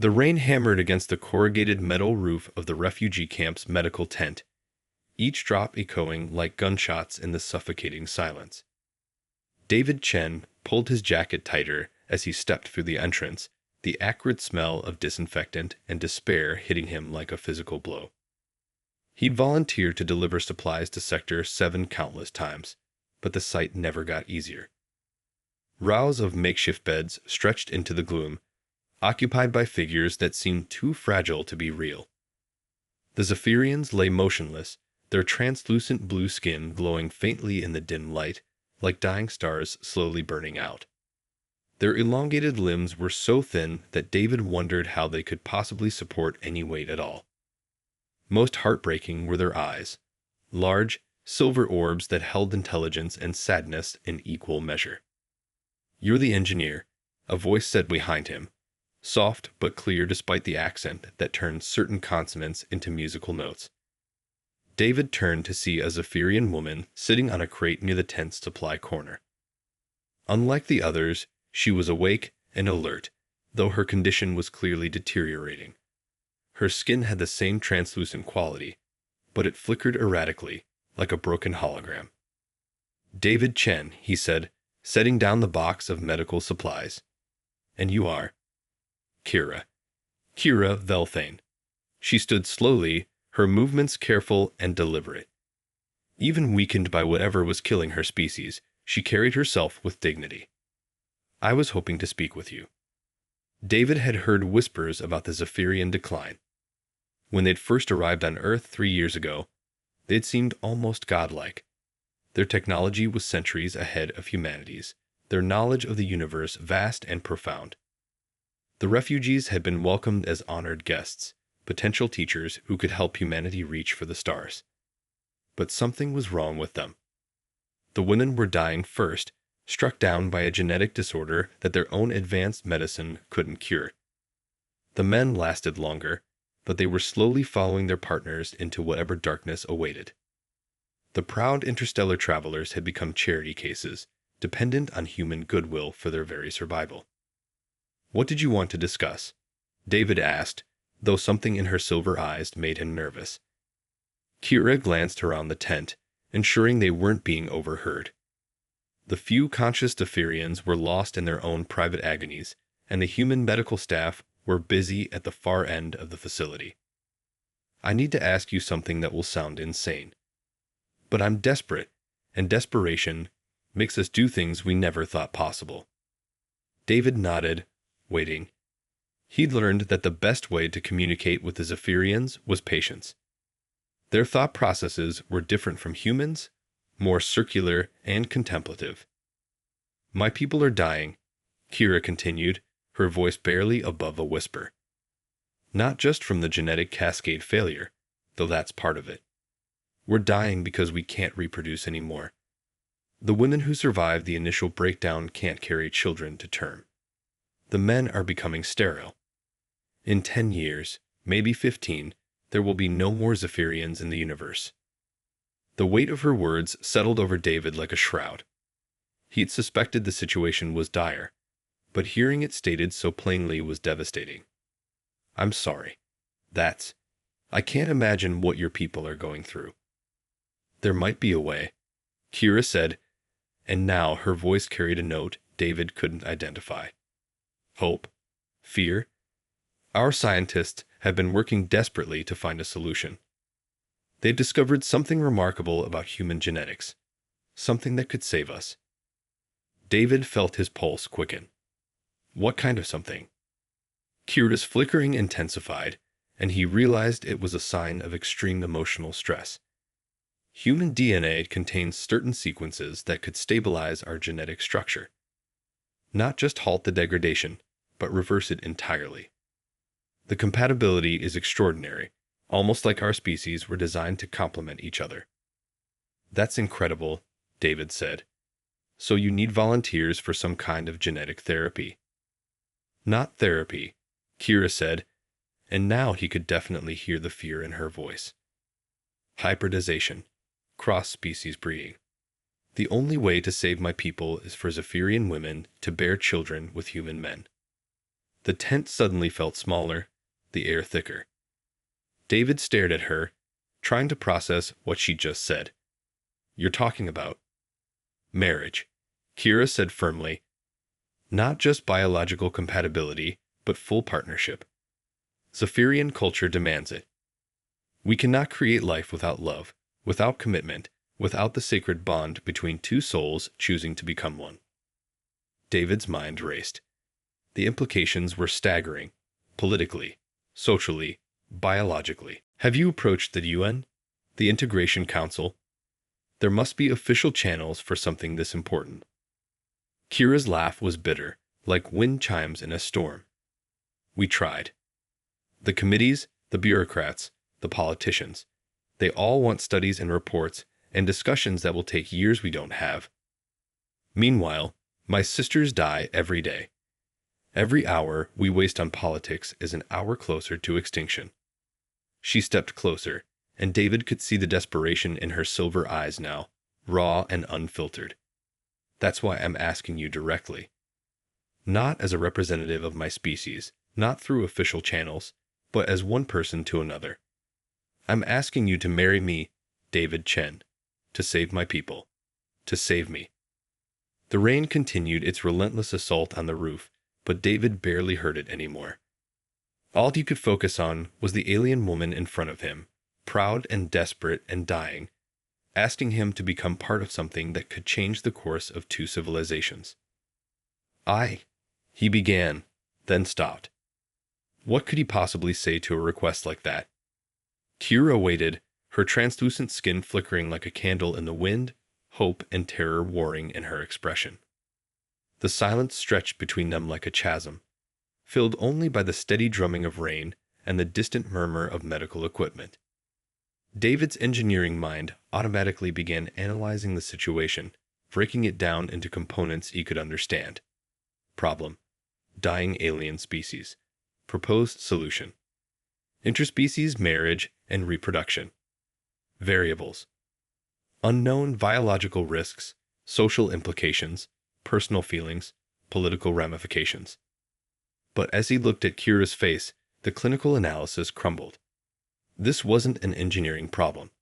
The rain hammered against the corrugated metal roof of the refugee camp's medical tent, each drop echoing like gunshots in the suffocating silence. David Chen pulled his jacket tighter as he stepped through the entrance, the acrid smell of disinfectant and despair hitting him like a physical blow. He'd volunteered to deliver supplies to Sector 7 countless times, but the sight never got easier. Rows of makeshift beds stretched into the gloom, occupied by figures that seemed too fragile to be real. The Zephyrians lay motionless, their translucent blue skin glowing faintly in the dim light, like dying stars slowly burning out. Their elongated limbs were so thin that David wondered how they could possibly support any weight at all. Most heartbreaking were their eyes, large, silver orbs that held intelligence and sadness in equal measure. "You're the engineer," a voice said behind him, soft but clear despite the accent that turned certain consonants into musical notes. David turned to see a Zephyrian woman sitting on a crate near the tent's supply corner. Unlike the others, she was awake and alert, though her condition was clearly deteriorating. Her skin had the same translucent quality, but it flickered erratically, like a broken hologram. "David Chen," he said, setting down the box of medical supplies. "And you are?" "Kira. Kira Velthane." She stood slowly, her movements careful and deliberate. Even weakened by whatever was killing her species, she carried herself with dignity. "I was hoping to speak with you." David had heard whispers about the Zephyrian decline. When they'd first arrived on Earth 3 years ago, they'd seemed almost godlike. Their technology was centuries ahead of humanity's, their knowledge of the universe vast and profound. The refugees had been welcomed as honored guests, potential teachers who could help humanity reach for the stars. But something was wrong with them. The women were dying first, struck down by a genetic disorder that their own advanced medicine couldn't cure. The men lasted longer, but they were slowly following their partners into whatever darkness awaited. The proud interstellar travelers had become charity cases, dependent on human goodwill for their very survival. "What did you want to discuss?" David asked, though something in her silver eyes made him nervous. Kira glanced around the tent, ensuring they weren't being overheard. The few conscious Zephyrians were lost in their own private agonies, and the human medical staff were busy at the far end of the facility. "I need to ask you something that will sound insane. But I'm desperate, and desperation makes us do things we never thought possible." David nodded, waiting. He'd learned that the best way to communicate with the Zephyrians was patience. Their thought processes were different from humans, more circular and contemplative. "My people are dying," Kira continued, her voice barely above a whisper. "Not just from the genetic cascade failure, though that's part of it. We're dying because we can't reproduce anymore. The women who survived the initial breakdown can't carry children to term. The men are becoming sterile. In 10 years, maybe 15, there will be no more Zephyrians in the universe." The weight of her words settled over David like a shroud. He'd suspected the situation was dire, but hearing it stated so plainly was devastating. "I'm sorry. I can't imagine what your people are going through." "There might be a way," Kira said, and now her voice carried a note David couldn't identify. "Hope? Fear? Our scientists have been working desperately to find a solution. They've discovered something remarkable about human genetics, something that could save us." David felt his pulse quicken. "What kind of something?" Kira's flickering intensified, and he realized it was a sign of extreme emotional stress. Human DNA contains certain sequences that could stabilize our genetic structure. Not just halt the degradation, but reverse it entirely. The compatibility is extraordinary, almost like our species were designed to complement each other. "That's incredible," David said. "So you need volunteers for some kind of genetic therapy." "Not therapy," Kira said, and now he could definitely hear the fear in her voice. "Hybridization. Cross-species breeding. The only way to save my people is for Zephyrian women to bear children with human men." The tent suddenly felt smaller, the air thicker. David stared at her, trying to process what she just said. "You're talking about marriage," Kira said firmly. "Not just biological compatibility, but full partnership. Zephyrian culture demands it. We cannot create life without love, without commitment, without the sacred bond between two souls choosing to become one." David's mind raced. The implications were staggering, politically, socially, biologically. "Have you approached the UN? The Integration Council? There must be official channels for something this important." Kira's laugh was bitter, like wind chimes in a storm. "We tried. The committees, the bureaucrats, the politicians, they all want studies and reports and discussions that will take years we don't have. Meanwhile, my sisters die every day. Every hour we waste on politics is an hour closer to extinction." She stepped closer, and David could see the desperation in her silver eyes now, raw and unfiltered. "That's why I'm asking you directly. Not as a representative of my species, not through official channels, but as one person to another. I'm asking you to marry me, David Chen, to save my people, to save me." The rain continued its relentless assault on the roof, but David barely heard it anymore. All he could focus on was the alien woman in front of him, proud and desperate and dying, asking him to become part of something that could change the course of two civilizations. He began, then stopped. What could he possibly say to a request like that? Kira waited, her translucent skin flickering like a candle in the wind, hope and terror warring in her expression. The silence stretched between them like a chasm, filled only by the steady drumming of rain and the distant murmur of medical equipment. David's engineering mind automatically began analyzing the situation, breaking it down into components he could understand. Problem: dying alien species. Proposed solution: interspecies marriage and reproduction. Variables: unknown biological risks, social implications, personal feelings, political ramifications. But as he looked at Kira's face, the clinical analysis crumbled. This wasn't an engineering problem.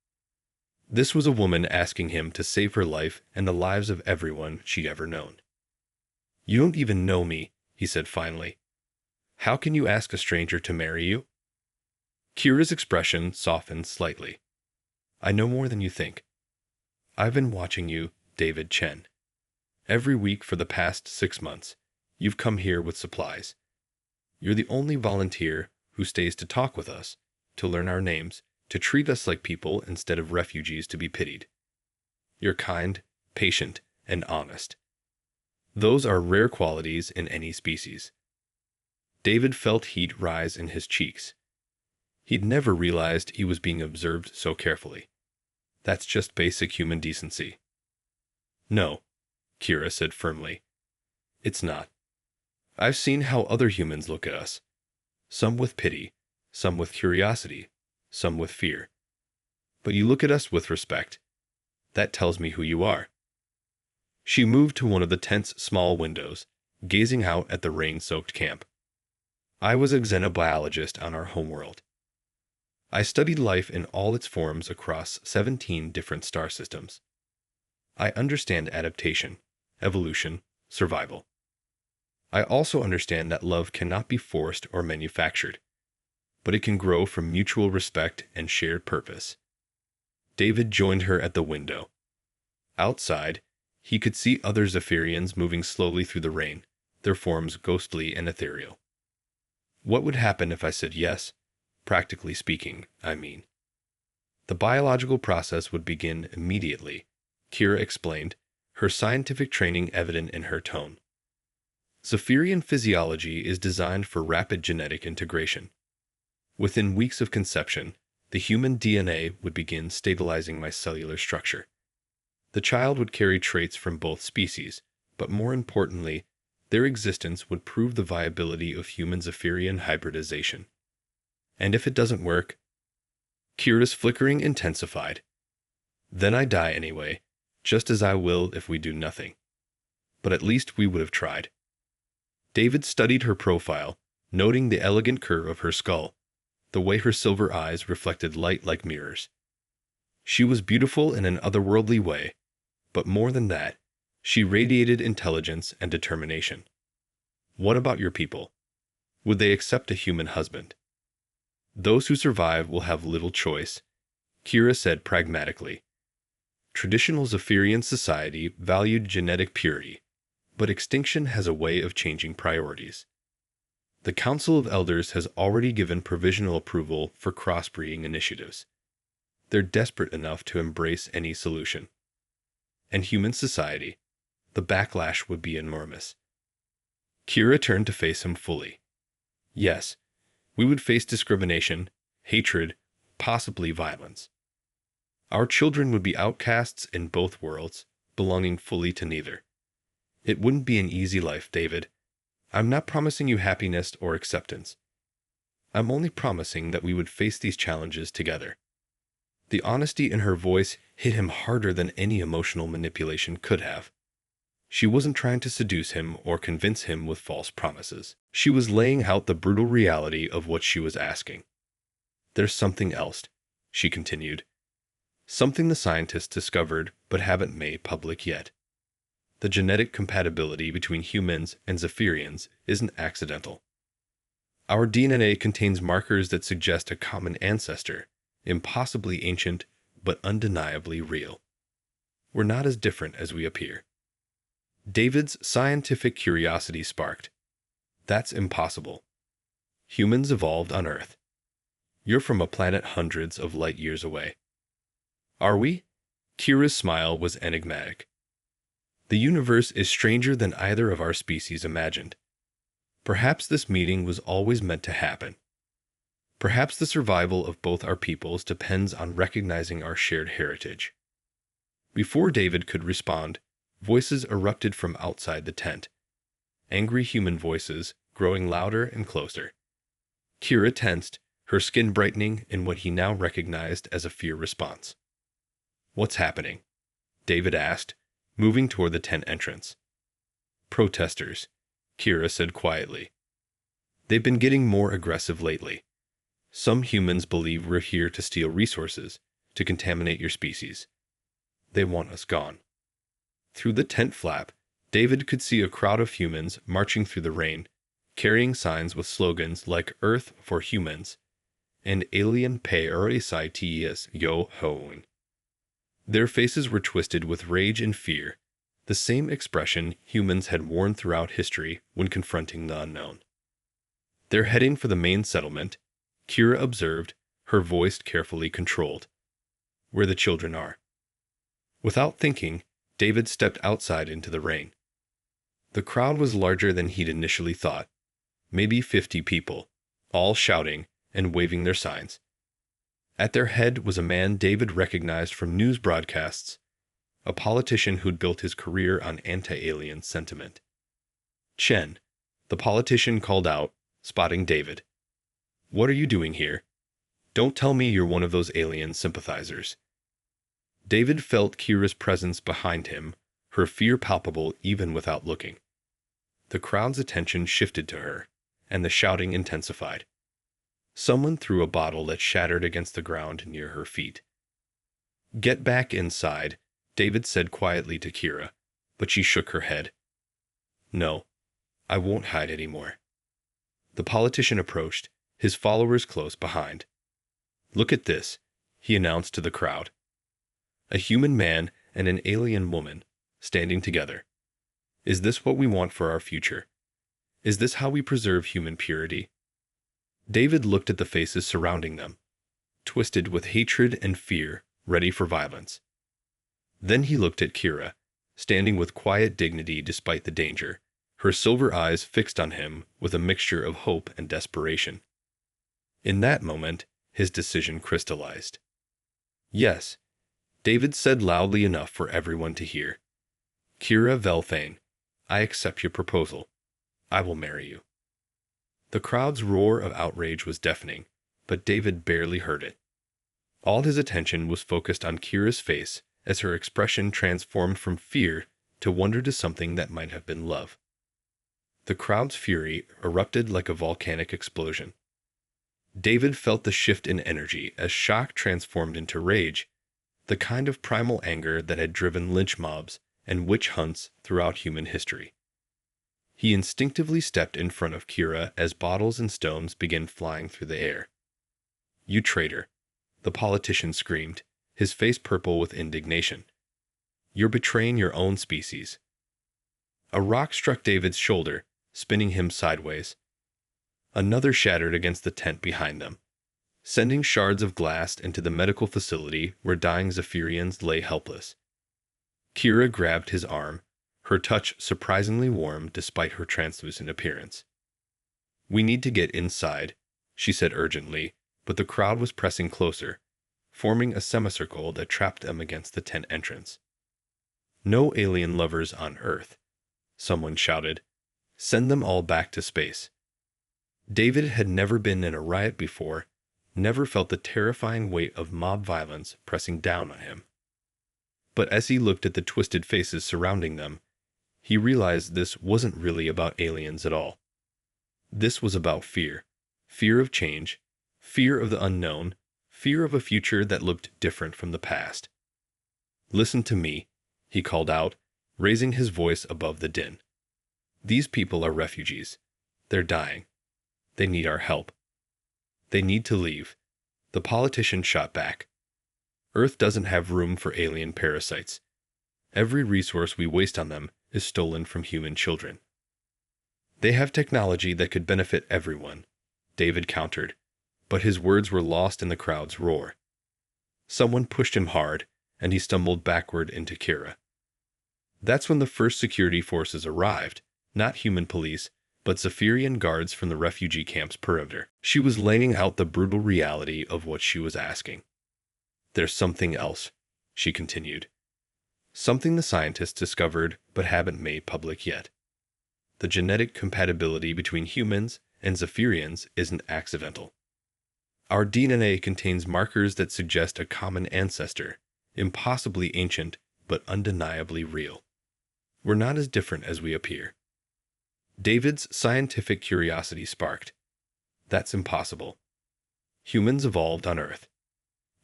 This was a woman asking him to save her life and the lives of everyone she'd ever known. "You don't even know me," he said finally. "How can you ask a stranger to marry you?" Kira's expression softened slightly. "I know more than you think. I've been watching you, David Chen. Every week for the past 6 months, you've come here with supplies. You're the only volunteer who stays to talk with us, to learn our names, to treat us like people instead of refugees to be pitied. You're kind, patient, and honest. Those are rare qualities in any species." David felt heat rise in his cheeks. He'd never realized he was being observed so carefully. That's just basic human decency. "No," Kira said firmly. "It's not. I've seen how other humans look at us. Some with pity, some with curiosity, some with fear. But you look at us with respect. That tells me who you are." She moved to one of the tent's small windows, gazing out at the rain-soaked camp. "I was a xenobiologist on our homeworld. I studied life in all its forms across 17 different star systems. I understand adaptation, evolution, survival. I also understand that love cannot be forced or manufactured, but it can grow from mutual respect and shared purpose." David joined her at the window. Outside, he could see other Zephyrians moving slowly through the rain, their forms ghostly and ethereal. "What would happen if I said yes? Practically speaking, I mean." "The biological process would begin immediately," Kira explained, her scientific training evident in her tone. "Zephyrian physiology is designed for rapid genetic integration. Within weeks of conception, the human DNA would begin stabilizing my cellular structure. The child would carry traits from both species, but more importantly, their existence would prove the viability of human Zephyrian hybridization. And if it doesn't work?" Kira's flickering intensified. "Then I die anyway, just as I will if we do nothing. But at least we would have tried." David studied her profile, noting the elegant curve of her skull, the way her silver eyes reflected light like mirrors. She was beautiful in an otherworldly way, but more than that, she radiated intelligence and determination. What about your people? Would they accept a human husband? Those who survive will have little choice, Kira said pragmatically. Traditional Zephyrian society valued genetic purity, but extinction has a way of changing priorities. The Council of Elders has already given provisional approval for crossbreeding initiatives. They're desperate enough to embrace any solution. And human society, the backlash would be enormous. Kira turned to face him fully. Yes, we would face discrimination, hatred, possibly violence. Our children would be outcasts in both worlds, belonging fully to neither. It wouldn't be an easy life, David. I'm not promising you happiness or acceptance. I'm only promising that we would face these challenges together. The honesty in her voice hit him harder than any emotional manipulation could have. She wasn't trying to seduce him or convince him with false promises. She was laying out the brutal reality of what she was asking. There's something else, she continued. Something the scientists discovered but haven't made public yet. The genetic compatibility between humans and Zephyrians isn't accidental. Our DNA contains markers that suggest a common ancestor, impossibly ancient but undeniably real. We're not as different as we appear. David's scientific curiosity sparked. That's impossible. Humans evolved on Earth. You're from a planet hundreds of light years away. Are we? Kira's smile was enigmatic. The universe is stranger than either of our species imagined. Perhaps this meeting was always meant to happen. Perhaps the survival of both our peoples depends on recognizing our shared heritage. Before David could respond, voices erupted from outside the tent. Angry human voices, growing louder and closer. Kira tensed, her skin brightening in what he now recognized as a fear response. What's happening? David asked, moving toward the tent entrance. Protesters, Kira said quietly. They've been getting more aggressive lately. Some humans believe we're here to steal resources, to contaminate your species. They want us gone. Through the tent flap, David could see a crowd of humans marching through the rain, carrying signs with slogans like Earth for Humans and Alien Priorities Yo Hoing. Their faces were twisted with rage and fear, the same expression humans had worn throughout history when confronting the unknown. They're heading for the main settlement, Kira observed, her voice carefully controlled. Where the children are. Without thinking, David stepped outside into the rain. The crowd was larger than he'd initially thought, maybe 50 people, all shouting and waving their signs. At their head was a man David recognized from news broadcasts, a politician who'd built his career on anti-alien sentiment. Chen, the politician called out, spotting David. What are you doing here? Don't tell me you're one of those alien sympathizers. David felt Kira's presence behind him, her fear palpable even without looking. The crowd's attention shifted to her, and the shouting intensified. Someone threw a bottle that shattered against the ground near her feet. Get back inside, David said quietly to Kira, but she shook her head. No, I won't hide anymore. The politician approached, his followers close behind. Look at this, he announced to the crowd. A human man and an alien woman, standing together. Is this what we want for our future? Is this how we preserve human purity? David looked at the faces surrounding them, twisted with hatred and fear, ready for violence. Then he looked at Kira, standing with quiet dignity despite the danger, her silver eyes fixed on him with a mixture of hope and desperation. In that moment, his decision crystallized. Yes, David said loudly enough for everyone to hear. Kira Velthane, I accept your proposal. I will marry you. The crowd's roar of outrage was deafening, but David barely heard it. All his attention was focused on Kira's face as her expression transformed from fear to wonder to something that might have been love. The crowd's fury erupted like a volcanic explosion. David felt the shift in energy as shock transformed into rage, the kind of primal anger that had driven lynch mobs and witch hunts throughout human history. He instinctively stepped in front of Kira as bottles and stones began flying through the air. "You traitor," the politician screamed, his face purple with indignation. "You're betraying your own species." A rock struck David's shoulder, spinning him sideways. Another shattered against the tent behind them, sending shards of glass into the medical facility where dying Zephyrians lay helpless. Kira grabbed his arm, her touch surprisingly warm despite her translucent appearance. "We need to get inside," she said urgently, but the crowd was pressing closer, forming a semicircle that trapped them against the tent entrance. "No alien lovers on Earth," someone shouted. "Send them all back to space." David had never been in a riot before, never felt the terrifying weight of mob violence pressing down on him. But as he looked at the twisted faces surrounding them, he realized this wasn't really about aliens at all. This was about fear. Fear of change, fear of the unknown, fear of a future that looked different from the past. "Listen to me," he called out, raising his voice above the din. "These people are refugees. They're dying. They need our help. They need to leave." The politician shot back. "Earth doesn't have room for alien parasites. Every resource we waste on them is stolen from human children." "They have technology that could benefit everyone," David countered, but his words were lost in the crowd's roar. Someone pushed him hard, and he stumbled backward into Kira. That's when the first security forces arrived, not human police, but Zephyrian guards from the refugee camp's perimeter. She was laying out the brutal reality of what she was asking. "There's something else," she continued. "Something the scientists discovered but haven't made public yet. The genetic compatibility between humans and Zephyrians isn't accidental. Our DNA contains markers that suggest a common ancestor, impossibly ancient but undeniably real. We're not as different as we appear." David's scientific curiosity sparked. "That's impossible. Humans evolved on Earth.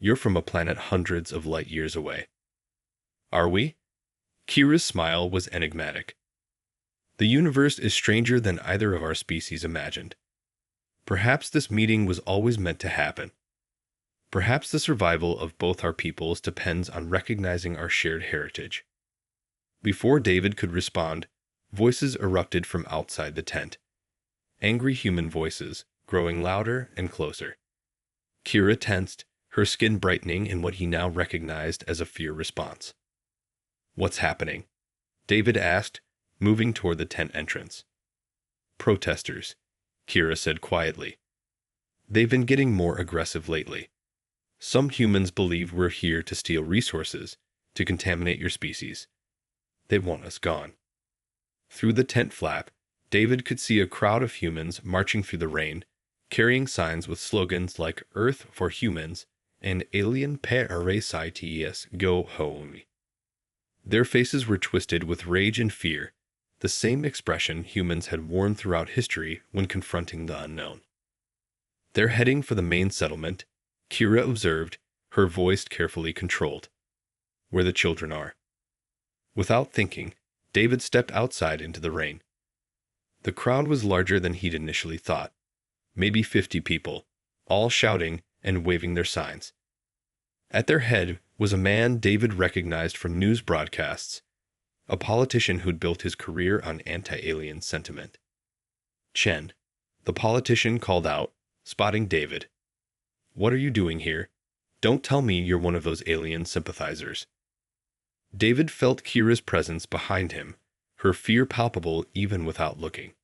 You're from a planet hundreds of light years away." "Are we?" Kira's smile was enigmatic. "The universe is stranger than either of our species imagined. Perhaps this meeting was always meant to happen. Perhaps the survival of both our peoples depends on recognizing our shared heritage." Before David could respond, voices erupted from outside the tent. Angry human voices, growing louder and closer. Kira tensed, her skin brightening in what he now recognized as a fear response. "What's happening?" David asked, moving toward the tent entrance. "Protesters," Kira said quietly. "They've been getting more aggressive lately. Some humans believe we're here to steal resources, to contaminate your species. They want us gone." Through the tent flap, David could see a crowd of humans marching through the rain, carrying signs with slogans like "Earth for Humans" and "Alien Parasites Go Home." Their faces were twisted with rage and fear, the same expression humans had worn throughout history when confronting the unknown. "They're heading for the main settlement," Kira observed, her voice carefully controlled. "Where the children are." Without thinking, David stepped outside into the rain. The crowd was larger than he'd initially thought, maybe 50 people, all shouting and waving their signs. At their head was a man David recognized from news broadcasts, a politician who'd built his career on anti-alien sentiment. "Chen," the politician called out, spotting David. "What are you doing here? Don't tell me you're one of those alien sympathizers." David felt Kira's presence behind him, her fear palpable even without looking.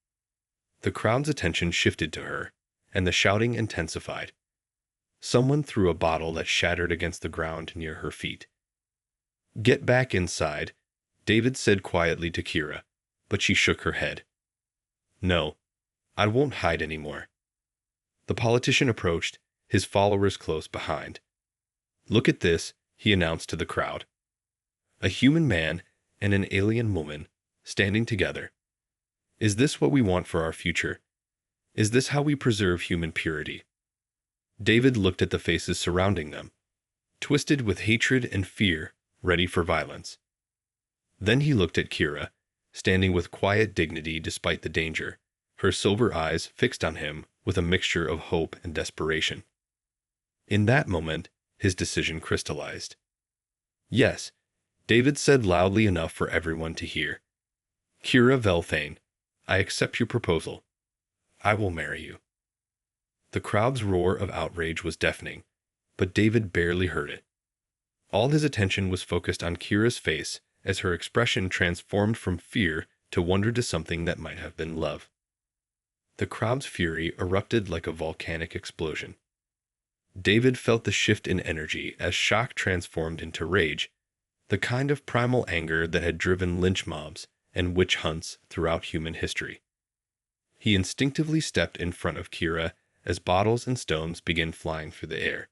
The crowd's attention shifted to her, and the shouting intensified. Someone threw a bottle that shattered against the ground near her feet. "Get back inside," David said quietly to Kira, but she shook her head. "No, I won't hide anymore." The politician approached, his followers close behind. "Look at this," he announced to the crowd. A human man and an alien woman standing together. Is this what we want for our future? Is this how we preserve human purity? David looked at the faces surrounding them, twisted with hatred and fear, ready for violence. Then he looked at Kira, standing with quiet dignity despite the danger, her silver eyes fixed on him with a mixture of hope and desperation. In that moment, his decision crystallized. Yes, David said loudly enough for everyone to hear. Kira Velthane, I accept your proposal. I will marry you. The crowd's roar of outrage was deafening, but David barely heard it. All his attention was focused on Kira's face as her expression transformed from fear to wonder to something that might have been love. The crowd's fury erupted like a volcanic explosion. David felt the shift in energy as shock transformed into rage, the kind of primal anger that had driven lynch mobs and witch hunts throughout human history. He instinctively stepped in front of Kira as bottles and stones began flying through the air.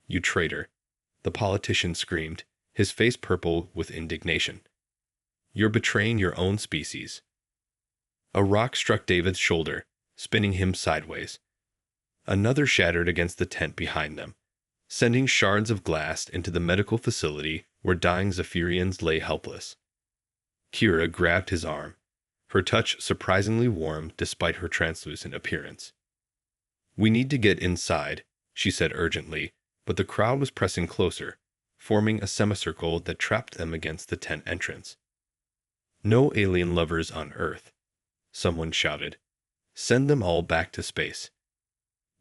You traitor, the politician screamed, his face purple with indignation. You're betraying your own species. A rock struck David's shoulder, spinning him sideways. Another shattered against the tent behind them, sending shards of glass into the medical facility where dying Zephyrians lay helpless. Kira grabbed his arm, her touch surprisingly warm despite her translucent appearance. We need to get inside, she said urgently, but the crowd was pressing closer, forming a semicircle that trapped them against the tent entrance. No alien lovers on Earth, someone shouted. Send them all back to space.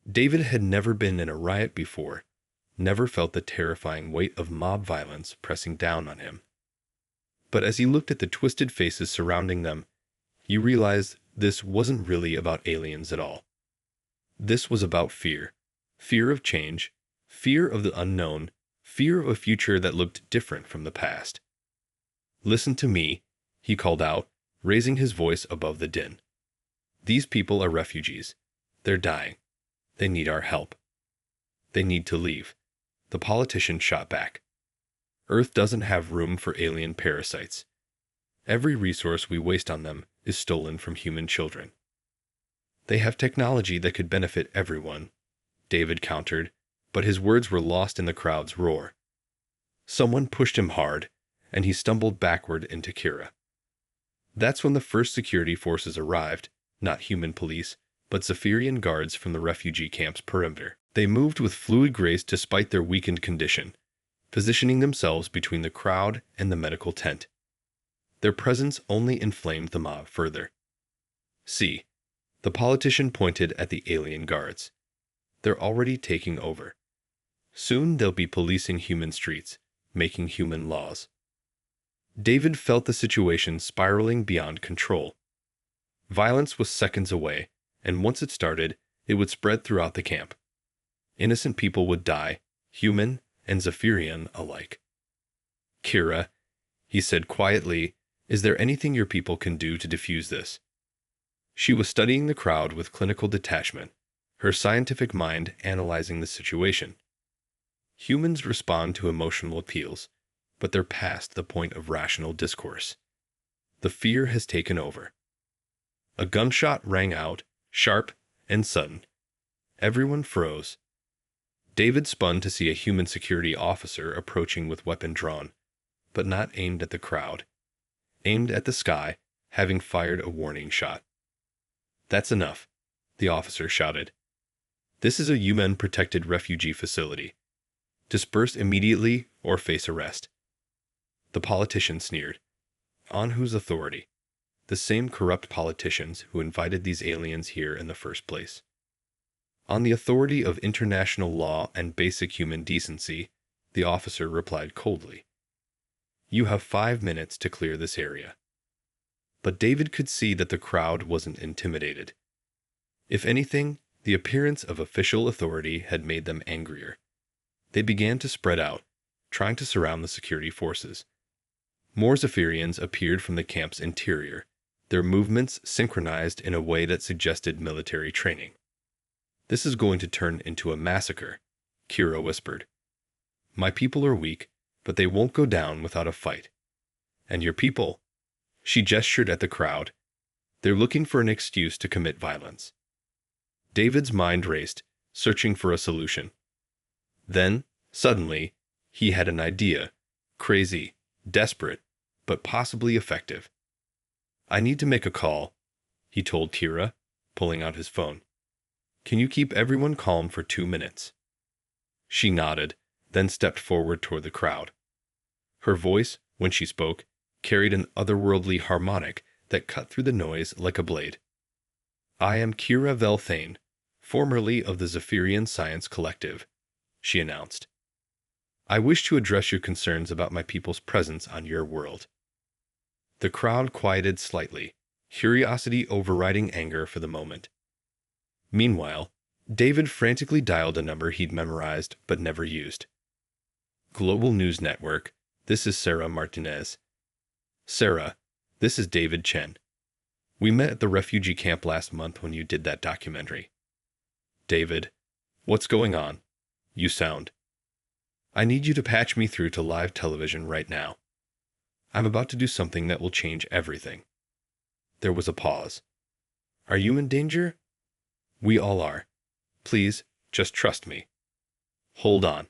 David had never been in a riot before, never felt the terrifying weight of mob violence pressing down on him. But as he looked at the twisted faces surrounding them, he realized this wasn't really about aliens at all. This was about fear. Fear of change, fear of the unknown, fear of a future that looked different from the past. Listen to me, he called out, raising his voice above the din. These people are refugees. They're dying. They need our help. They need to leave. The politician shot back. Earth doesn't have room for alien parasites. Every resource we waste on them is stolen from human children. They have technology that could benefit everyone, David countered, but his words were lost in the crowd's roar. Someone pushed him hard, and he stumbled backward into Kira. That's when the first security forces arrived, not human police, but Zephyrian guards from the refugee camp's perimeter. They moved with fluid grace despite their weakened condition, positioning themselves between the crowd and the medical tent. Their presence only inflamed the mob further. See, the politician pointed at the alien guards. They're already taking over. Soon they'll be policing human streets, making human laws. David felt the situation spiraling beyond control. Violence was seconds away, and once it started, it would spread throughout the camp. Innocent people would die, human and Zephyrian alike. Kira, he said quietly, is there anything your people can do to defuse this? She was studying the crowd with clinical detachment, her scientific mind analyzing the situation. Humans respond to emotional appeals, but they're past the point of rational discourse. The fear has taken over. A gunshot rang out, sharp and sudden. Everyone froze. David spun to see a human security officer approaching with weapon drawn, but not aimed at the crowd. Aimed at the sky, having fired a warning shot. That's enough, the officer shouted. This is a UN-protected refugee facility. Disperse immediately or face arrest. The politician sneered. On whose authority? The same corrupt politicians who invited these aliens here in the first place. On the authority of international law and basic human decency, the officer replied coldly. You have 5 minutes to clear this area. But David could see that the crowd wasn't intimidated. If anything, the appearance of official authority had made them angrier. They began to spread out, trying to surround the security forces. More Zephyrians appeared from the camp's interior, their movements synchronized in a way that suggested military training. This is going to turn into a massacre, Kira whispered. My people are weak, but they won't go down without a fight. And your people? She gestured at the crowd. They're looking for an excuse to commit violence. David's mind raced, searching for a solution. Then, suddenly, he had an idea. Crazy, desperate, but possibly effective. I need to make a call, he told Kira, pulling out his phone. Can you keep everyone calm for 2 minutes? She nodded, then stepped forward toward the crowd. Her voice, when she spoke, carried an otherworldly harmonic that cut through the noise like a blade. I am Kira Velthane, formerly of the Zephyrian Science Collective, she announced. I wish to address your concerns about my people's presence on your world. The crowd quieted slightly, curiosity overriding anger for the moment. Meanwhile, David frantically dialed a number he'd memorized but never used. Global News Network, this is Sarah Martinez. Sarah, this is David Chen. We met at the refugee camp last month when you did that documentary. David, what's going on? You sound. I need you to patch me through to live television right now. I'm about to do something that will change everything. There was a pause. Are you in danger? We all are. Please, just trust me. Hold on.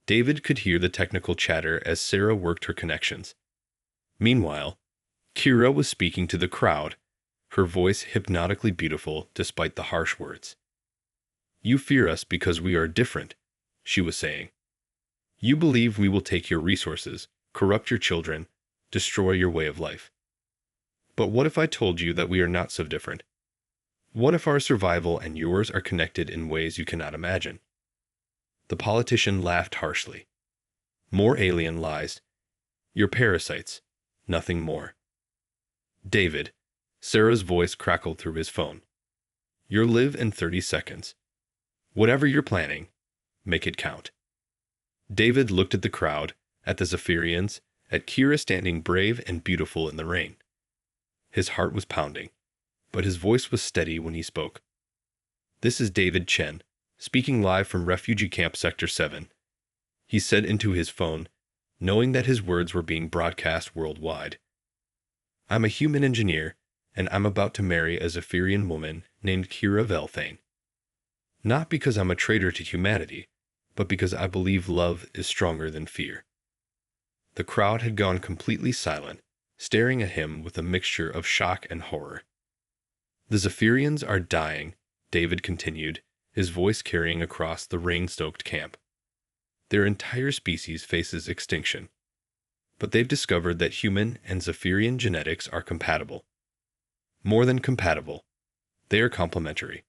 David could hear the technical chatter as Sarah worked her connections. Meanwhile, Kira was speaking to the crowd, her voice hypnotically beautiful despite the harsh words. You fear us because we are different, she was saying. You believe we will take your resources, corrupt your children, destroy your way of life. But what if I told you that we are not so different? What if our survival and yours are connected in ways you cannot imagine? The politician laughed harshly. More alien lies. You're parasites, nothing more. David, Sarah's voice crackled through his phone. You'll live in 30 seconds. Whatever you're planning, make it count. David looked at the crowd, at the Zephyrians, at Kira standing brave and beautiful in the rain. His heart was pounding, but his voice was steady when he spoke. This is David Chen, speaking live from Refugee Camp Sector 7. He said into his phone, knowing that his words were being broadcast worldwide. I'm a human engineer, and I'm about to marry a Zephyrian woman named Kira Velthane. Not because I'm a traitor to humanity, but because I believe love is stronger than fear. The crowd had gone completely silent, staring at him with a mixture of shock and horror. The Zephyrians are dying, David continued, his voice carrying across the rain-soaked camp. Their entire species faces extinction. But they've discovered that human and Zephyrian genetics are compatible. More than compatible, they are complementary.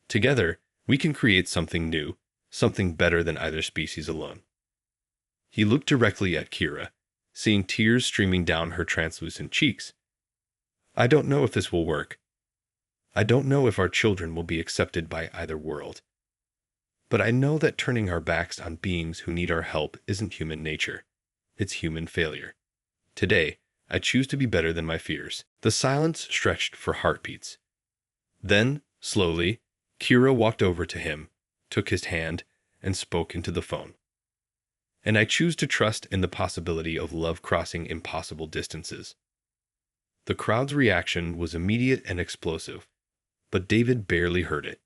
Together, we can create something new, something better than either species alone. He looked directly at Kira, seeing tears streaming down her translucent cheeks. I don't know if this will work. I don't know if our children will be accepted by either world. But I know that turning our backs on beings who need our help isn't human nature. It's human failure. Today, I choose to be better than my fears. The silence stretched for heartbeats. Then, slowly, Kira walked over to him, took his hand, and spoke into the phone. And I choose to trust in the possibility of love crossing impossible distances. The crowd's reaction was immediate and explosive, but David barely heard it.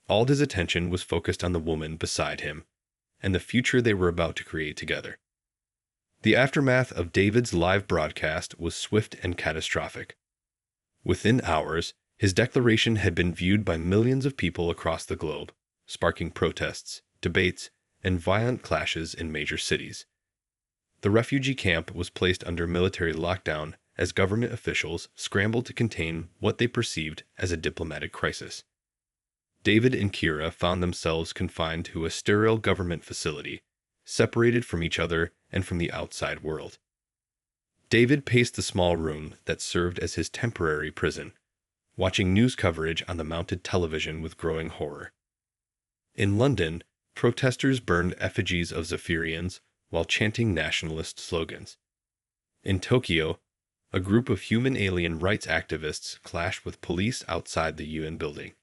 All his attention was focused on the woman beside him, and the future they were about to create together. The aftermath of David's live broadcast was swift and catastrophic. Within hours, his declaration had been viewed by millions of people across the globe, sparking protests, debates, and violent clashes in major cities. The refugee camp was placed under military lockdown as government officials scrambled to contain what they perceived as a diplomatic crisis. David and Kira found themselves confined to a sterile government facility, separated from each other and from the outside world. David paced the small room that served as his temporary prison, watching news coverage on the mounted television with growing horror. In London, protesters burned effigies of Zephyrians while chanting nationalist slogans. In Tokyo, a group of human alien rights activists clashed with police outside the UN building.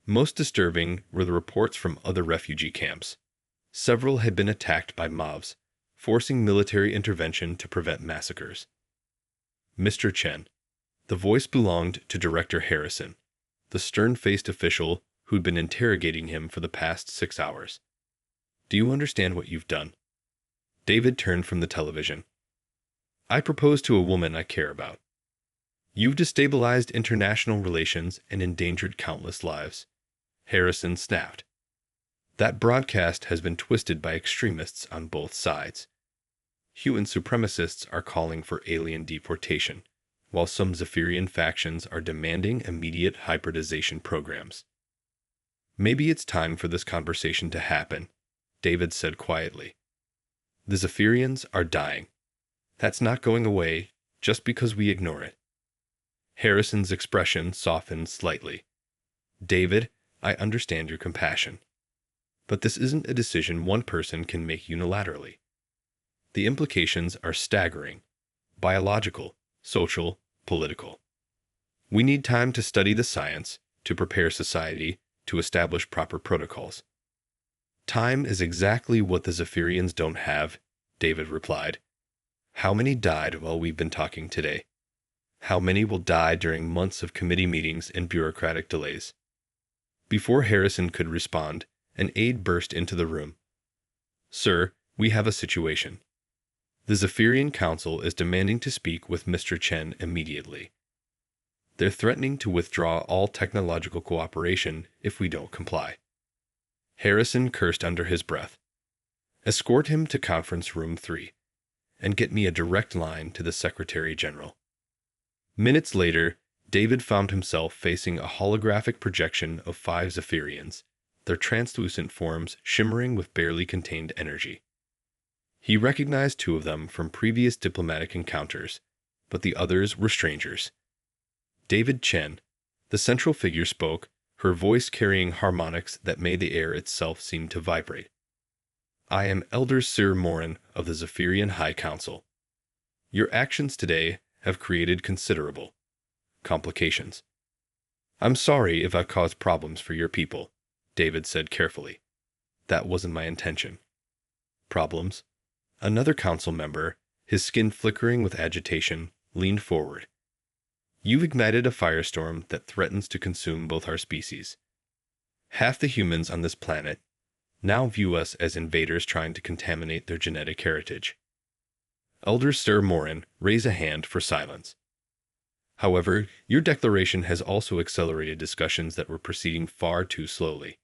Most disturbing were the reports from other refugee camps. Several had been attacked by mobs, forcing military intervention to prevent massacres. Mr. Chen, The voice belonged to Director Harrison, the stern-faced official who'd been interrogating him for the past 6 hours. Do you understand what you've done? David turned from the television. I propose to a woman I care about. You've destabilized international relations and endangered countless lives. Harrison snapped. That broadcast has been twisted by extremists on both sides. Human supremacists are calling for alien deportation, while some Zephyrian factions are demanding immediate hybridization programs. Maybe it's time for this conversation to happen, David said quietly. The Zephyrians are dying. That's not going away just because we ignore it. Harrison's expression softened slightly. David, I understand your compassion. But this isn't a decision one person can make unilaterally. The implications are staggering. Biological, social, political. We need time to study the science, to prepare society, to establish proper protocols. Time is exactly what the Zephyrians don't have, David replied. How many died while we've been talking today? How many will die during months of committee meetings and bureaucratic delays? Before Harrison could respond, an aide burst into the room. Sir, we have a situation. The Zephyrian Council is demanding to speak with Mr. Chen immediately. They're threatening to withdraw all technological cooperation if we don't comply. Harrison cursed under his breath. Escort him to Conference Room 3, and get me a direct line to the Secretary General. Minutes later, David found himself facing a holographic projection of 5 Zephyrians, their translucent forms shimmering with barely contained energy. He recognized 2 of them from previous diplomatic encounters, but the others were strangers. David Chen, the central figure, spoke, her voice carrying harmonics that made the air itself seem to vibrate. I am Elder Sir Morin of the Zephyrian High Council. Your actions today have created considerable complications. I'm sorry if I've caused problems for your people, David said carefully. That wasn't my intention. Problems? Another council member, his skin flickering with agitation, leaned forward. You've ignited a firestorm that threatens to consume both our species. Half the humans on this planet now view us as invaders trying to contaminate their genetic heritage. Elder Sir Morin raised a hand for silence. However, your declaration has also accelerated discussions that were proceeding far too slowly.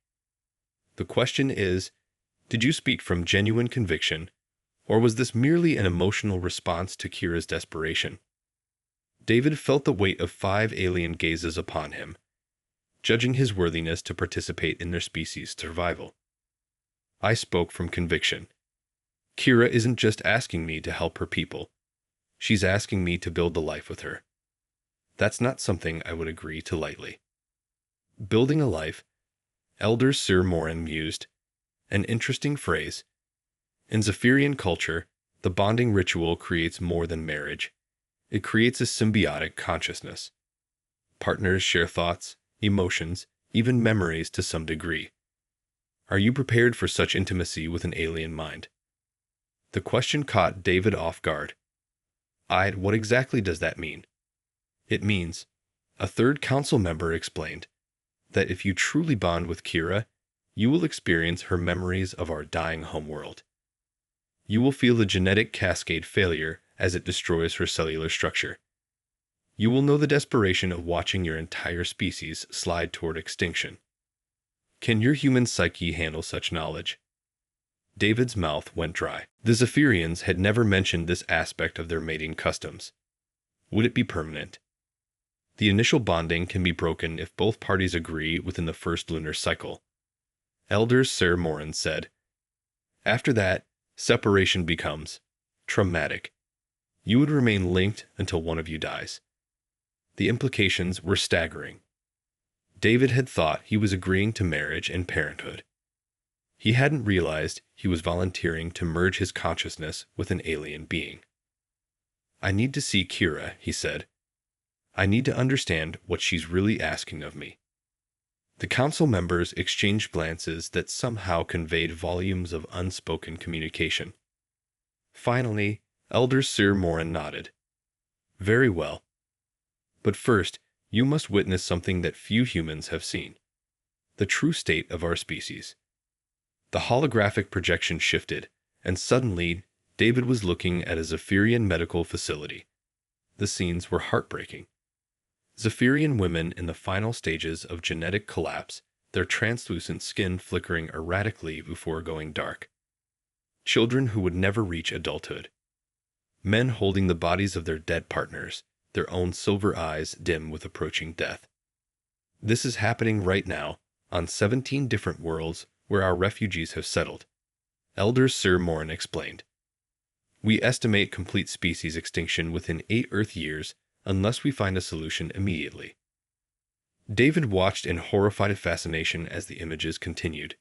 The question is, did you speak from genuine conviction, or was this merely an emotional response to Kira's desperation? David felt the weight of 5 alien gazes upon him, judging his worthiness to participate in their species' survival. I spoke from conviction. Kira isn't just asking me to help her people. She's asking me to build a life with her. That's not something I would agree to lightly. Building a life, Elder Sir Morin mused. An interesting phrase. In Zephyrian culture, the bonding ritual creates more than marriage. It creates a symbiotic consciousness. Partners share thoughts, emotions, even memories to some degree. Are you prepared for such intimacy with an alien mind? The question caught David off guard. What exactly does that mean? It means, a third council member explained, that if you truly bond with Kira, you will experience her memories of our dying homeworld. You will feel the genetic cascade failure as it destroys her cellular structure. You will know the desperation of watching your entire species slide toward extinction. Can your human psyche handle such knowledge? David's mouth went dry. The Zephyrians had never mentioned this aspect of their mating customs. Would it be permanent? The initial bonding can be broken if both parties agree within the first lunar cycle. Elder Sir Morin said. After that, separation becomes traumatic. You would remain linked until one of you dies. The implications were staggering. David had thought he was agreeing to marriage and parenthood. He hadn't realized he was volunteering to merge his consciousness with an alien being. I need to see Kira, he said. I need to understand what she's really asking of me. The council members exchanged glances that somehow conveyed volumes of unspoken communication. Finally, Elder Sir Morin nodded. Very well. But first, you must witness something that few humans have seen. The true state of our species. The holographic projection shifted, and suddenly, David was looking at a Zephyrian medical facility. The scenes were heartbreaking. Zephyrian women in the final stages of genetic collapse, their translucent skin flickering erratically before going dark. Children who would never reach adulthood. Men holding the bodies of their dead partners, their own silver eyes dim with approaching death. This is happening right now, on 17 different worlds where our refugees have settled. Elder Sir Morin explained. We estimate complete species extinction within 8 Earth years unless we find a solution immediately. David watched in horrified fascination as the images continued.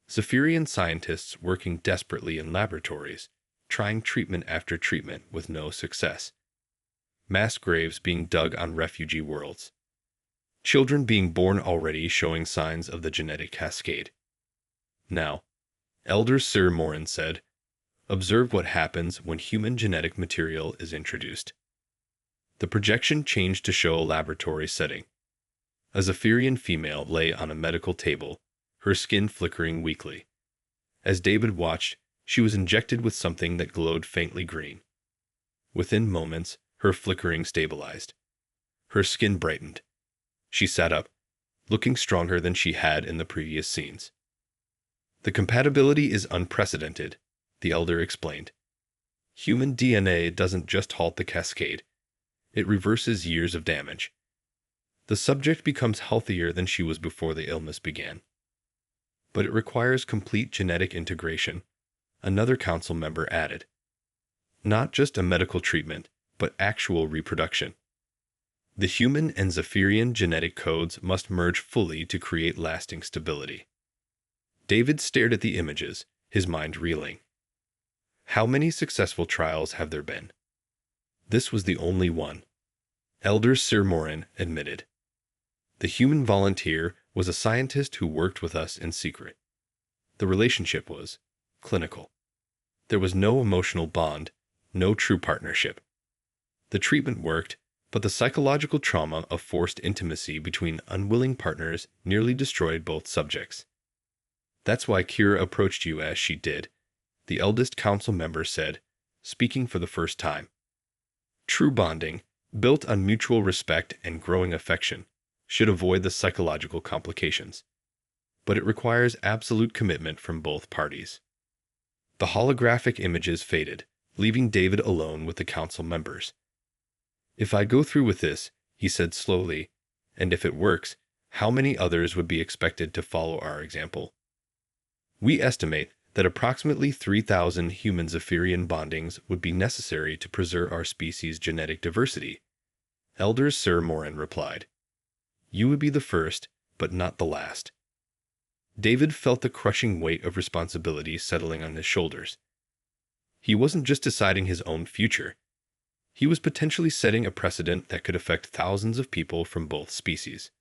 Zephyrian scientists working desperately in laboratories, trying treatment after treatment with no success. Mass graves being dug on refugee worlds. Children being born already showing signs of the genetic cascade. Now, Elder Sir Morin said, observe what happens when human genetic material is introduced. The projection changed to show a laboratory setting. A Zephyrian female lay on a medical table, her skin flickering weakly. As David watched, she was injected with something that glowed faintly green. Within moments, her flickering stabilized. Her skin brightened. She sat up, looking stronger than she had in the previous scenes. The compatibility is unprecedented, the elder explained. Human DNA doesn't just halt the cascade. It reverses years of damage. The subject becomes healthier than she was before the illness began. But it requires complete genetic integration, another council member added. Not just a medical treatment, but actual reproduction. The human and Zephyrian genetic codes must merge fully to create lasting stability. David stared at the images, his mind reeling. How many successful trials have there been? This was the only one. Elder Sir Morin admitted. The human volunteer was a scientist who worked with us in secret. The relationship was clinical. There was no emotional bond, no true partnership. The treatment worked, but the psychological trauma of forced intimacy between unwilling partners nearly destroyed both subjects. That's why Kira approached you as she did, the eldest council member said, speaking for the first time. True bonding, built on mutual respect and growing affection, should avoid the psychological complications. But it requires absolute commitment from both parties. The holographic images faded, leaving David alone with the council members. If I go through with this, he said slowly, and if it works, how many others would be expected to follow our example? We estimate that approximately 3,000 human Zephyrian bondings would be necessary to preserve our species' genetic diversity. Elder Sir Morin replied. You would be the first, but not the last. David felt the crushing weight of responsibility settling on his shoulders. He wasn't just deciding his own future. He was potentially setting a precedent that could affect thousands of people from both species.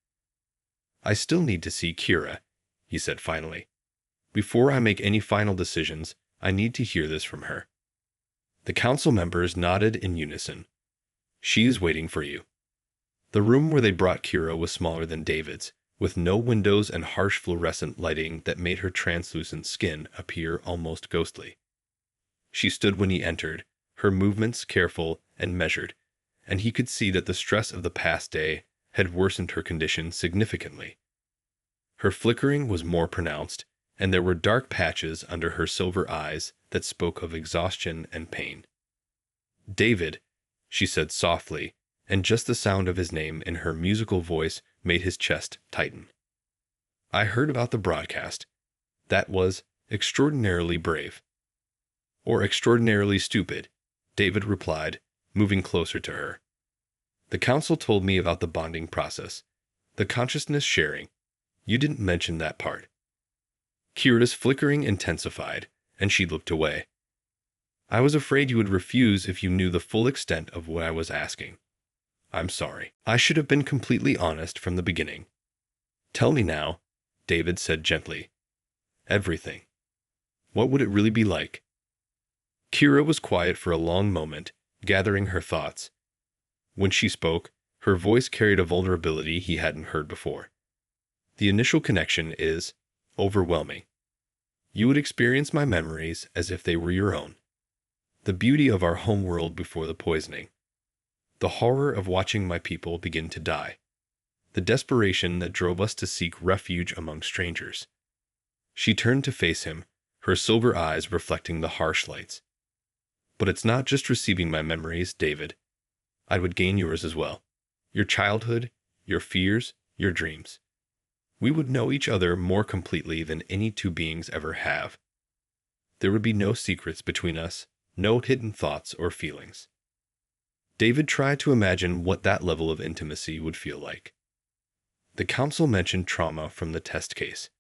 I still need to see Kira, he said finally. Before I make any final decisions, I need to hear this from her. The council members nodded in unison. She is waiting for you. The room where they brought Kira was smaller than David's, with no windows and harsh fluorescent lighting that made her translucent skin appear almost ghostly. She stood when he entered, her movements careful and measured, and he could see that the stress of the past day had worsened her condition significantly. Her flickering was more pronounced, and there were dark patches under her silver eyes that spoke of exhaustion and pain. David, she said softly, and just the sound of his name in her musical voice made his chest tighten. I heard about the broadcast. That was extraordinarily brave. Or extraordinarily stupid, David replied, moving closer to her. The council told me about the bonding process, the consciousness sharing. You didn't mention that part. Kira's flickering intensified, and she looked away. I was afraid you would refuse if you knew the full extent of what I was asking. I'm sorry. I should have been completely honest from the beginning. Tell me now, David said gently. Everything. What would it really be like? Kira was quiet for a long moment, gathering her thoughts. When she spoke, Her voice carried a vulnerability he hadn't heard before. The initial connection is overwhelming. You would experience my memories as if they were your own. The beauty of our home world before the poisoning. The horror of watching my people begin to die. The desperation that drove us to seek refuge among strangers. She turned to face him, her silver eyes reflecting the harsh lights. But it's not just receiving my memories, David. I would gain yours as well. Your childhood, your fears, your dreams. We would know each other more completely than any two beings ever have. There would be no secrets between us, no hidden thoughts or feelings. David tried to imagine what that level of intimacy would feel like. The council mentioned trauma from the test case.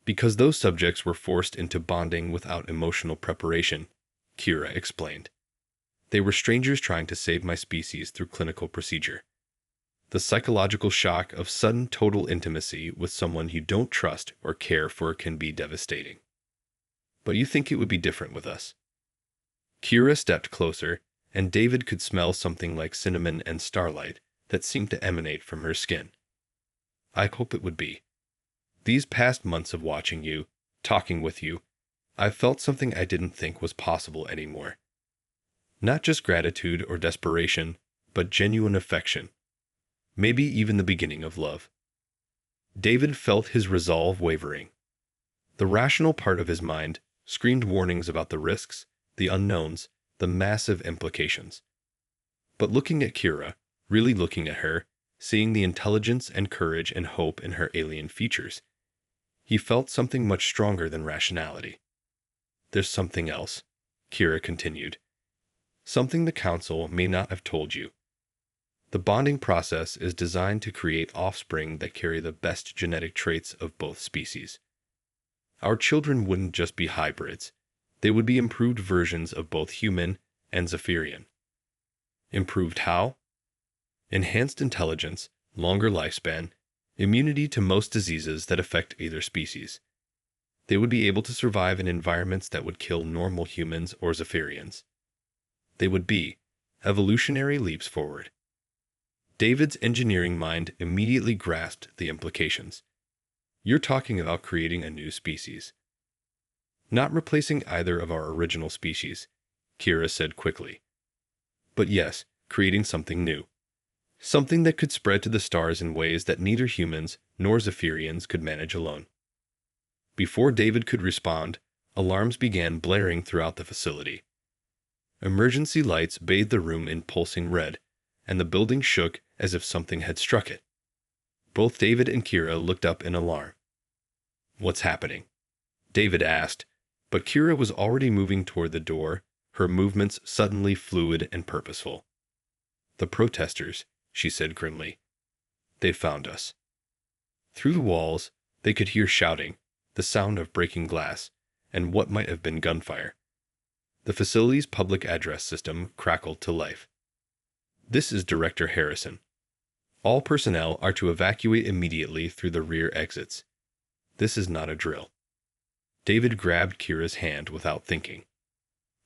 Because those subjects were forced into bonding without emotional preparation, Kira explained. They were strangers trying to save my species through clinical procedure. The psychological shock of sudden total intimacy with someone you don't trust or care for can be devastating. But you think it would be different with us? Kira stepped closer, and David could smell something like cinnamon and starlight that seemed to emanate from her skin. I hope it would be. These past months of watching you, talking with you, I've felt something I didn't think was possible anymore. Not just gratitude or desperation, but genuine affection. Maybe even the beginning of love. David felt his resolve wavering. The rational part of his mind screamed warnings about the risks, the unknowns, the massive implications. But looking at Kira, really looking at her, seeing the intelligence and courage and hope in her alien features, he felt something much stronger than rationality. There's something else, Kira continued. Something the council may not have told you. The bonding process is designed to create offspring that carry the best genetic traits of both species. Our children wouldn't just be hybrids. They would be improved versions of both human and Zephyrian. Improved how? Enhanced intelligence, longer lifespan, immunity to most diseases that affect either species. They would be able to survive in environments that would kill normal humans or Zephyrians. They would be evolutionary leaps forward. David's engineering mind immediately grasped the implications. You're talking about creating a new species. Not replacing either of our original species, Kira said quickly. But yes, creating something new. Something that could spread to the stars in ways that neither humans nor Zephyrians could manage alone. Before David could respond, alarms began blaring throughout the facility. Emergency lights bathed the room in pulsing red, and the building shook as if something had struck it. Both David and Kira looked up in alarm. What's happening? David asked, but Kira was already moving toward the door, her movements suddenly fluid and purposeful. The protesters, she said grimly. They found us. Through the walls, they could hear shouting, the sound of breaking glass, and what might have been gunfire. The facility's public address system crackled to life. This is Director Harrison. All personnel are to evacuate immediately through the rear exits. This is not a drill. David grabbed Kira's hand without thinking.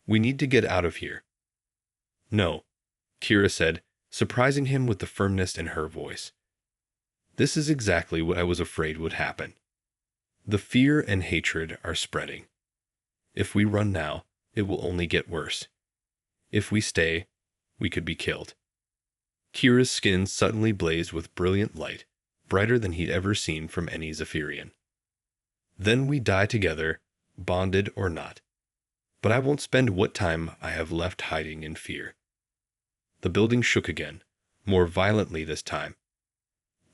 We need to get out of here. No, Kira said, surprising him with the firmness in her voice. This is exactly what I was afraid would happen. The fear and hatred are spreading. If we run now, it will only get worse. If we stay, we could be killed. Kira's skin suddenly blazed with brilliant light, brighter than he'd ever seen from any Zephyrian. Then we die together, bonded or not. But I won't spend what time I have left hiding in fear. The building shook again, more violently this time.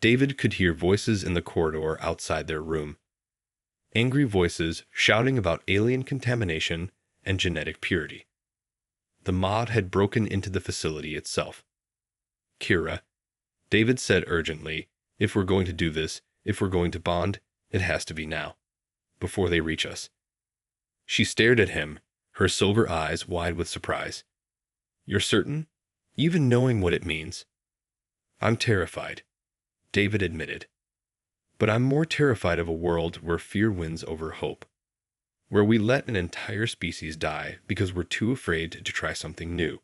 David could hear voices in the corridor outside their room. Angry voices shouting about alien contamination and genetic purity. The mob had broken into the facility itself. Kira, David said urgently, if we're going to do this, if we're going to bond, it has to be now, before they reach us. She stared at him, her silver eyes wide with surprise. You're certain? Even knowing what it means? I'm terrified, David admitted. But I'm more terrified of a world where fear wins over hope. Where we let an entire species die because we're too afraid to try something new.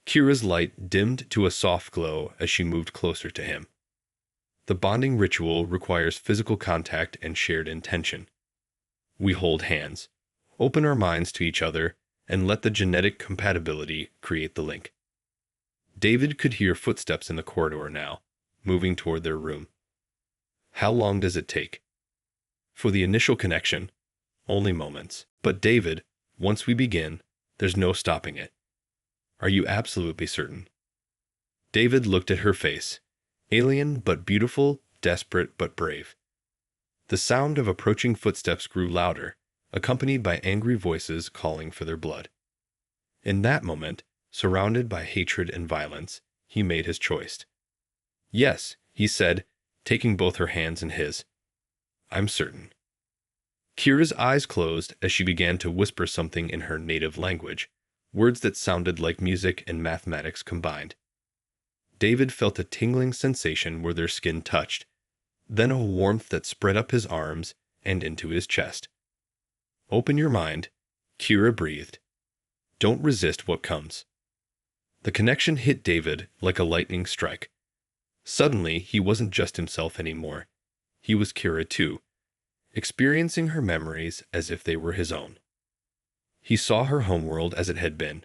Kira's light dimmed to a soft glow as she moved closer to him. The bonding ritual requires physical contact and shared intention. We hold hands, open our minds to each other, and let the genetic compatibility create the link. David could hear footsteps in the corridor now, moving toward their room. How long does it take? For the initial connection, only moments. But David, once we begin, there's no stopping it. Are you absolutely certain? David looked at her face, alien but beautiful, desperate but brave. The sound of approaching footsteps grew louder, accompanied by angry voices calling for their blood. In that moment, surrounded by hatred and violence, he made his choice. Yes, he said, taking both her hands in his. I'm certain. Kira's eyes closed as she began to whisper something in her native language, words that sounded like music and mathematics combined. David felt a tingling sensation where their skin touched, then a warmth that spread up his arms and into his chest. Open your mind, Kira breathed. Don't resist what comes. The connection hit David like a lightning strike. Suddenly, he wasn't just himself anymore. He was Kira too, experiencing her memories as if they were his own. He saw her homeworld as it had been,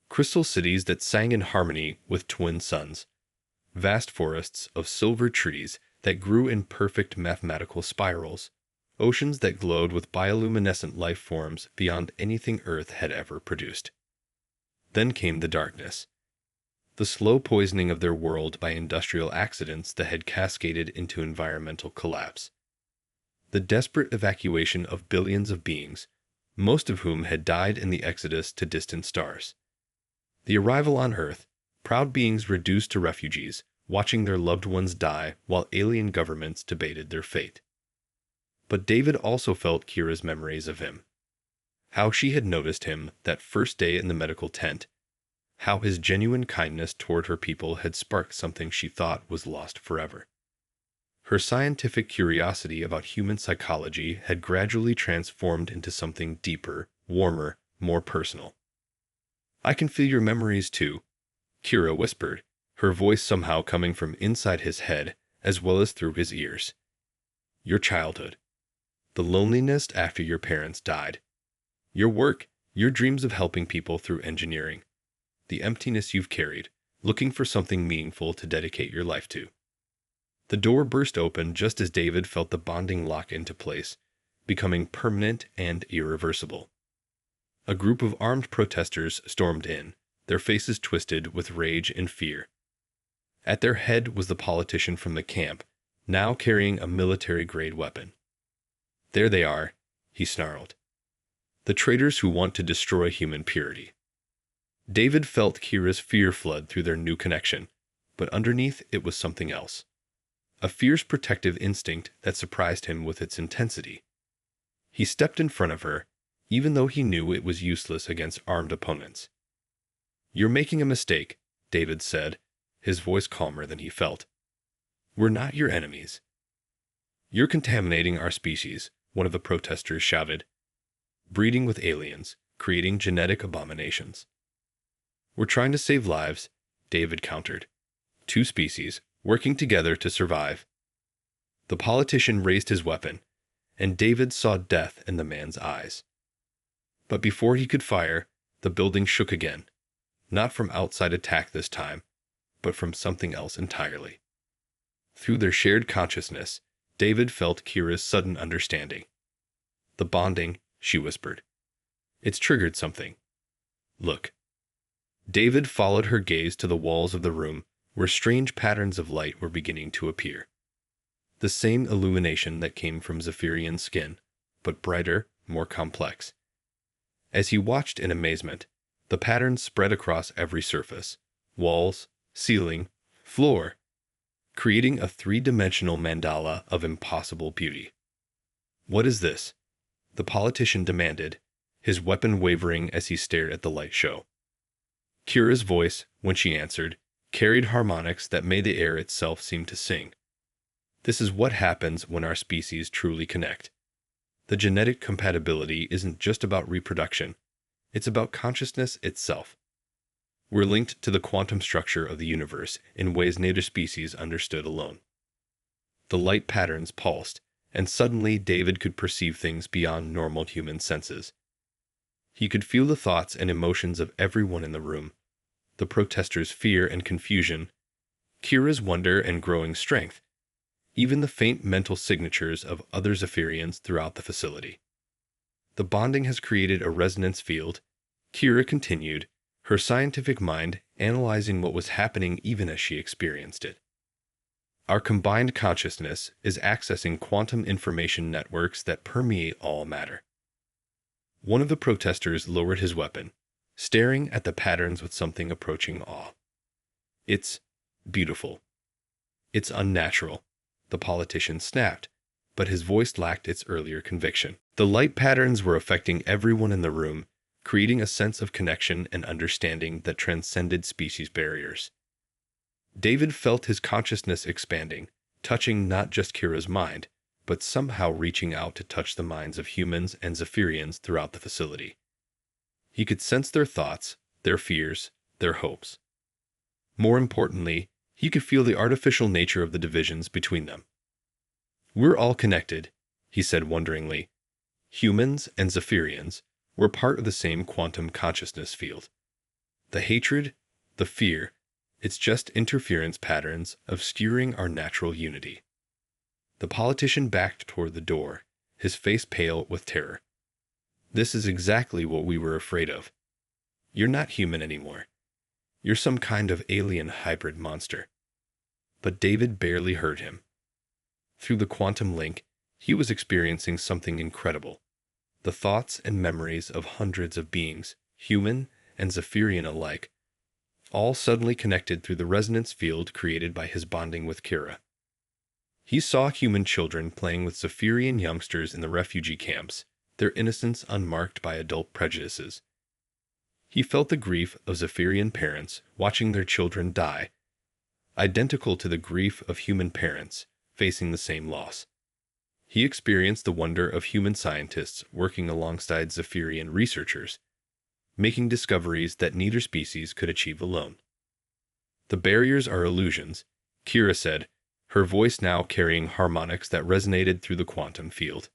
crystal cities that sang in harmony with twin suns, vast forests of silver trees that grew in perfect mathematical spirals, oceans that glowed with bioluminescent life forms beyond anything Earth had ever produced. Then came the darkness, the slow poisoning of their world by industrial accidents that had cascaded into environmental collapse, the desperate evacuation of billions of beings, most of whom had died in the exodus to distant stars. The arrival on Earth, proud beings reduced to refugees, watching their loved ones die while alien governments debated their fate. But David also felt Kira's memories of him. How she had noticed him that first day in the medical tent, how his genuine kindness toward her people had sparked something she thought was lost forever. Her scientific curiosity about human psychology had gradually transformed into something deeper, warmer, more personal. I can feel your memories too, Kira whispered, her voice somehow coming from inside his head as well as through his ears. Your childhood. The loneliness after your parents died. Your work, your dreams of helping people through engineering. The emptiness you've carried, looking for something meaningful to dedicate your life to. The door burst open just as David felt the bonding lock into place, becoming permanent and irreversible. A group of armed protesters stormed in, their faces twisted with rage and fear. At their head was the politician from the camp, now carrying a military-grade weapon. There they are, he snarled. The traitors who want to destroy human purity. David felt Kira's fear flood through their new connection, but underneath it was something else. A fierce protective instinct that surprised him with its intensity. He stepped in front of her, even though he knew it was useless against armed opponents. You're making a mistake, David said, his voice calmer than he felt. We're not your enemies. You're contaminating our species, one of the protesters shouted. Breeding with aliens, creating genetic abominations. We're trying to save lives, David countered. Two species, working together to survive. The politician raised his weapon, and David saw death in the man's eyes. But before he could fire, the building shook again, not from outside attack this time, but from something else entirely. Through their shared consciousness, David felt Kira's sudden understanding. The bonding, she whispered. It's triggered something. Look. David followed her gaze to the walls of the room, where strange patterns of light were beginning to appear. The same illumination that came from Zephyrian's skin, but brighter, more complex. As he watched in amazement, the patterns spread across every surface, walls, ceiling, floor, creating a three-dimensional mandala of impossible beauty. What is this? The politician demanded, his weapon wavering as he stared at the light show. Kira's voice, when she answered, carried harmonics that made the air itself seem to sing. This is what happens when our species truly connect. The genetic compatibility isn't just about reproduction. It's about consciousness itself. were linked to the quantum structure of the universe in ways native species understood alone. The light patterns pulsed, and suddenly David could perceive things beyond normal human senses. He could feel the thoughts and emotions of everyone in the room, the protesters' fear and confusion, Kira's wonder and growing strength, even the faint mental signatures of other Zephyrians throughout the facility. The bonding has created a resonance field, Kira continued, her scientific mind analyzing what was happening even as she experienced it. Our combined consciousness is accessing quantum information networks that permeate all matter. One of the protesters lowered his weapon, staring at the patterns with something approaching awe. It's beautiful. It's unnatural, the politician snapped, but his voice lacked its earlier conviction. The light patterns were affecting everyone in the room, creating a sense of connection and understanding that transcended species barriers. David felt his consciousness expanding, touching not just Kira's mind, but somehow reaching out to touch the minds of humans and Zephyrians throughout the facility. He could sense their thoughts, their fears, their hopes. More importantly, he could feel the artificial nature of the divisions between them. "We're all connected," he said wonderingly. Humans and Zephyrians were part of the same quantum consciousness field. The hatred, the fear, it's just interference patterns obscuring our natural unity. The politician backed toward the door, his face pale with terror. "This is exactly what we were afraid of. You're not human anymore. You're some kind of alien hybrid monster." But David barely heard him. Through the quantum link, he was experiencing something incredible. The thoughts and memories of hundreds of beings, human and Zephyrian alike, all suddenly connected through the resonance field created by his bonding with Kira. He saw human children playing with Zephyrian youngsters in the refugee camps, their innocence unmarked by adult prejudices. He felt the grief of Zephyrian parents watching their children die, identical to the grief of human parents facing the same loss. He experienced the wonder of human scientists working alongside Zephyrian researchers, making discoveries that neither species could achieve alone. "The barriers are illusions," Kira said, her voice now carrying harmonics that resonated through the quantum field.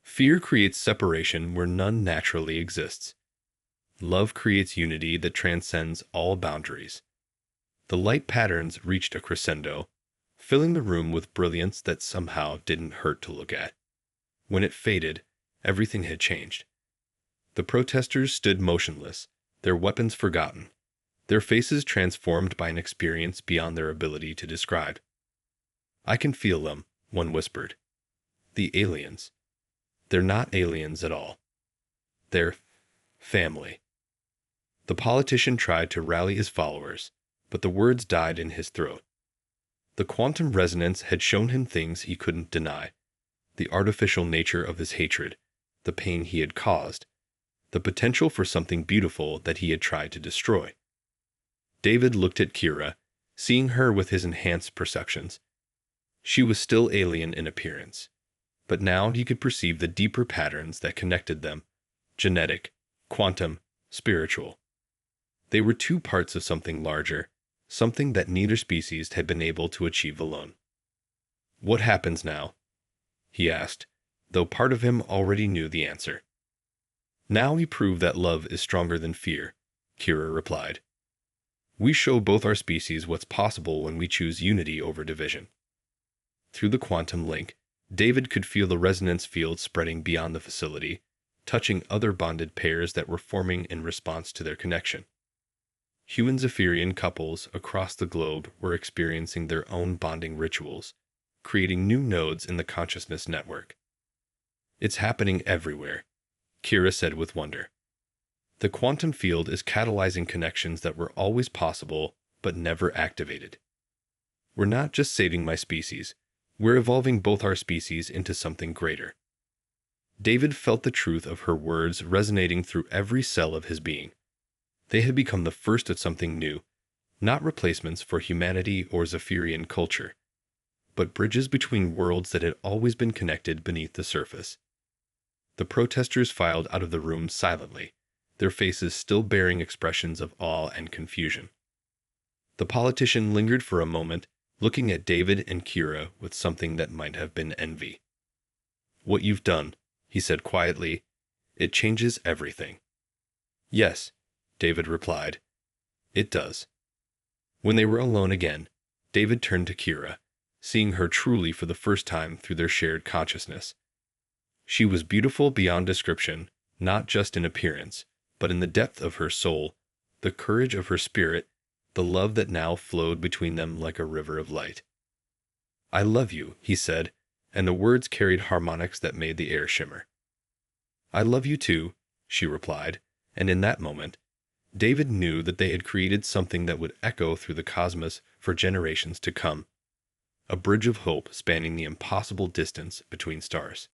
"Fear creates separation where none naturally exists. Love creates unity that transcends all boundaries." The light patterns reached a crescendo, filling the room with brilliance that somehow didn't hurt to look at. When it faded, everything had changed. The protesters stood motionless, their weapons forgotten, their faces transformed by an experience beyond their ability to describe. "I can feel them," one whispered. "The aliens. They're not aliens at all. They're family." The politician tried to rally his followers, but the words died in his throat. The quantum resonance had shown him things he couldn't deny: the artificial nature of his hatred, the pain he had caused, the potential for something beautiful that he had tried to destroy. David looked at Kira, seeing her with his enhanced perceptions. She was still alien in appearance, but now he could perceive the deeper patterns that connected them: genetic, quantum, spiritual. They were two parts of something larger, something that neither species had been able to achieve alone. "What happens now?" he asked, though part of him already knew the answer. "Now we prove that love is stronger than fear," Kira replied. "We show both our species what's possible when we choose unity over division." Through the quantum link, David could feel the resonance field spreading beyond the facility, touching other bonded pairs that were forming in response to their connection. Human Zephyrian couples across the globe were experiencing their own bonding rituals, creating new nodes in the consciousness network. "It's happening everywhere," Kira said with wonder. "The quantum field is catalyzing connections that were always possible but never activated. We're not just saving my species, we're evolving both our species into something greater." David felt the truth of her words resonating through every cell of his being. They had become the first of something new, not replacements for humanity or Zephyrian culture, but bridges between worlds that had always been connected beneath the surface. The protesters filed out of the room silently, their faces still bearing expressions of awe and confusion. The politician lingered for a moment, looking at David and Kira with something that might have been envy. "What you've done," he said quietly, "it changes everything." "Yes," David replied, "it does." When they were alone again, David turned to Kira, seeing her truly for the first time through their shared consciousness. She was beautiful beyond description, not just in appearance, but in the depth of her soul, the courage of her spirit, the love that now flowed between them like a river of light. "I love you," he said, and the words carried harmonics that made the air shimmer. "I love you too," she replied, and in that moment, David knew that they had created something that would echo through the cosmos for generations to come, a bridge of hope spanning the impossible distance between stars.